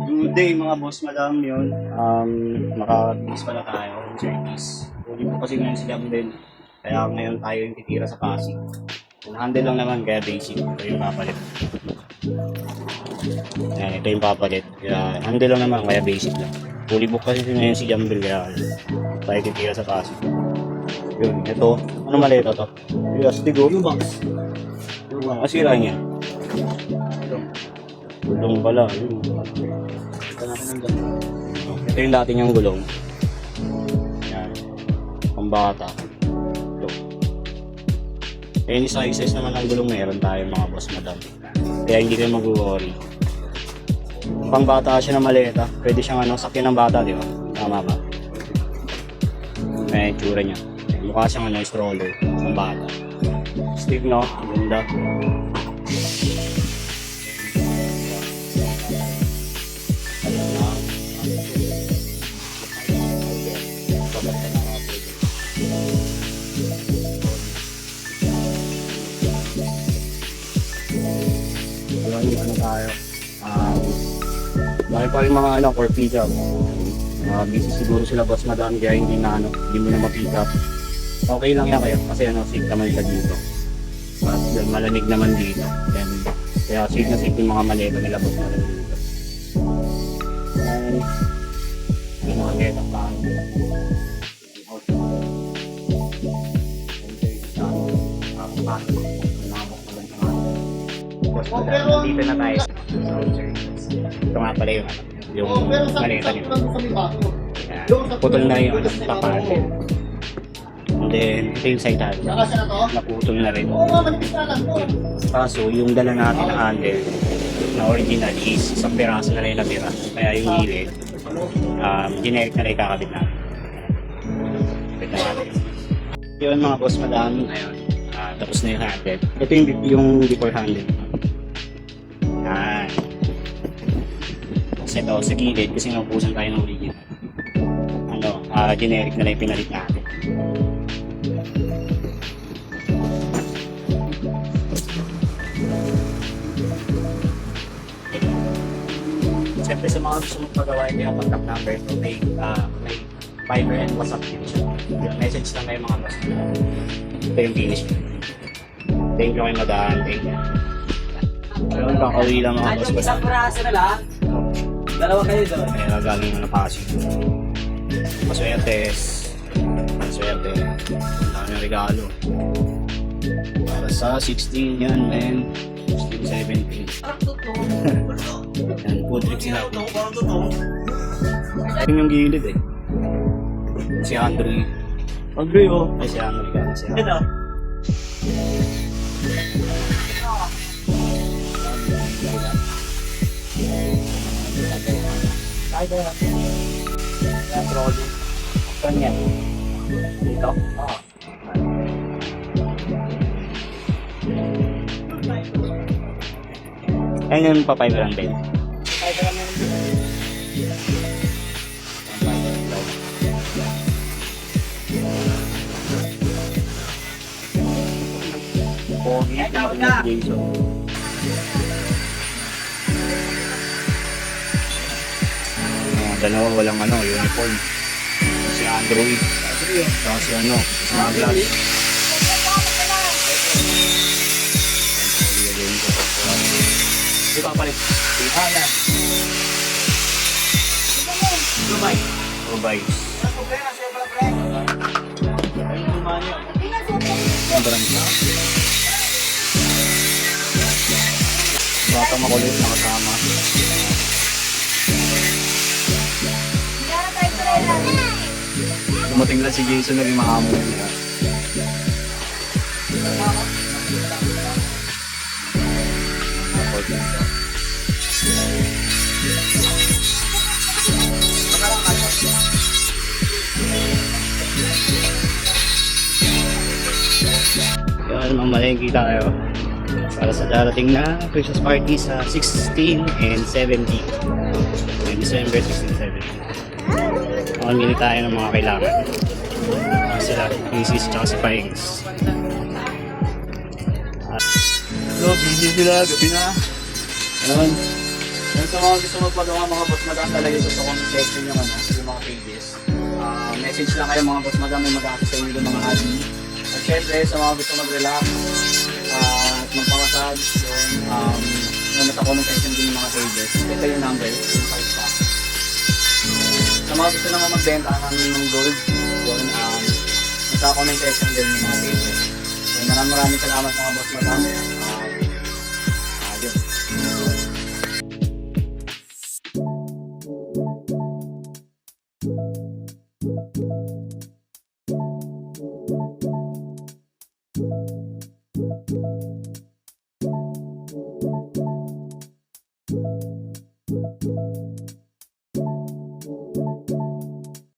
Good day mga boss, madam yun. Nakabis pala tayo ng service. Huli mo kasi ngayon si Gamden. Kaya ngayon tayo yung titira sa Pasig. Handle lang naman, kaya basic. Ito yung papalit. Ayan, ito yung papalit. Kaya handle lang naman, kaya basic lang. Fully book kasi ngayon si Gamden, kaya tayo titira sa Pasig. Yun, ito. Ano mali ito to? Yes, tigo. Yung box. Kasira niya. Gulong pala. Yun. Ito yung dati niyang gulong. Yan. Pambata. Ito. Any sizes naman ang gulong meron tayo mga boss madam. Kaya hindi kayo mag-worry. Pangbata siya na maleta. Pwede siyang sakyan ng bata, di ba? Tama ba? May itsura niya. Mukha siyang stroller. Pambata. Stick no? Ganda. Ano tayo? Dahil pa rin mga for pick up. Busy siguro sila boss madami kaya hindi mo na ma-pick up. Okay lang yan kayo kasi safe naman siya dito. At malamig naman dito. Then, kaya safe na safe yung mga maleta nila boss madami dito. Yung mga maleta pa. Dito na tayo sa sound service. Ito nga pala yung maleta nito. Putol na yung papatin. And then, ito yung side handle. Naputol na rin. Kaso, yung dala natin na handle na original is isang piraso na rin natira. Kaya yung gilid, generic na rin kakabit natin. Kapit na natin. Yun mga boss, madami. Ayun. Tapos na yung handle. Ito yung before handle. Yan. Kasi ito sa gilid kasi naupusan tayo ng original. Generic na lang yung pinalit natin. Siyempre sa mga gusto mong pagawa yung contact number ito, may Viber and WhatsApp din siya. Message lang kayo mga boss. Ito yung finish. Thank you kayo madaan. Thank you. Ayun, kakauwi lang mga boss. Isang puraso na lang. Dalawa kayo doon. Kaya galing na Pasig. Maswertes. Maswerte. Ang dami ng regalo. Para sa 16 yan, man. 16, 17. Yan, food trip sila. Ito yung gilid eh. Si Andre. Andre oh. Ay si Andre ka. Si Andre. Ay, kaya. Kaya trolley. Saan yan? Dito? Oo. Ayun yung papay lang din. Papay lang din. Pogi ito na Jason. Dalawa walang uniform. Si Android. Saka si Smaglas. Di ba palit? Tingala. Rubay. Rubay. Bata makulit na kasama. Dumating na si Jason, naging maamo niya. Yan, mamalengke tayo para sa darating na Christmas party sa 16 and 17. December 16 and 17. Mamili tayo ng mga kailangan. Sila, Macy's tsaka si Paings. So, busy sila, gabi na. Ayun. Yung sa mga gusto magpagawa mga boss madam, talaga ito sa comment section yung yung mga pages. Message lang kayo mga boss madam, may mag-access sa inyo yung mga hobby. At syempre, sa mga gusto mag-relax, at magpamassage, yung nasa comment section din yung mga pages. Ito yung number, yung size pa. Sa mga gusto naman magbenta ng gold, yun, nasa comment section din yung mga pages. So, maraming salamat mga boss madam.